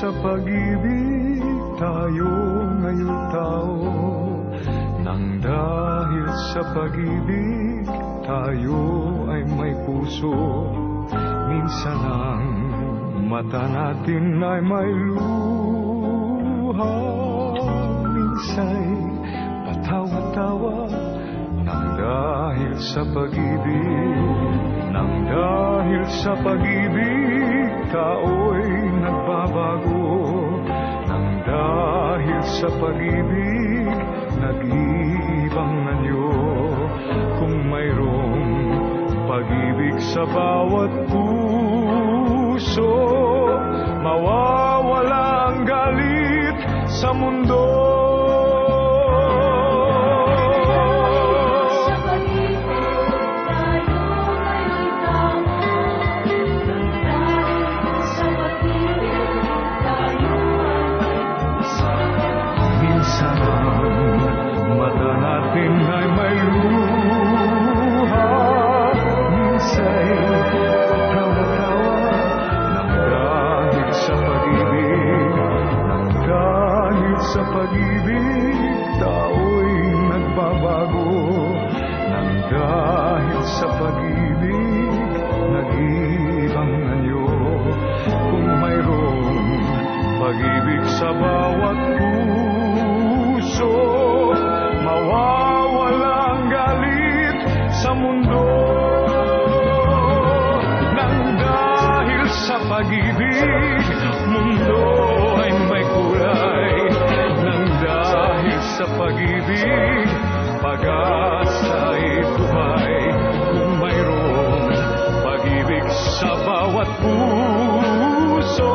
sa pag-ibig tayo ngayong tao. Nang dahil sa pag-ibig tayo ay may puso. Minsan ang mata natin ay may luha, minsa'y patawa-tawa. Nang dahil sa pag-ibig, nang dahil sa pag-ibig tao'y nagbabago. Nang dahil sa pag-ibig nag-iibang anyo. Kung mayroong pag-ibig sa bawat puso, mawawala ang galit sa mundo. Minsan ang mata natin ay may luha, minsa'y patawa-tawa. Nang dahil sa pag-ibig, nang dahil sa pag-ibig tao'y nagbabago. Nang dahil sa pag-ibig nag-iibang anyo. Kung mayroong pag-ibig sa bawat puso, mawawala ang galit sa mundo. Nang dahil sa pag-ibig, mundo ay may kulay. Nang dahil sa pag-ibig, pag-asa ay buhay. Kung mayroong pag-ibig sa bawat puso,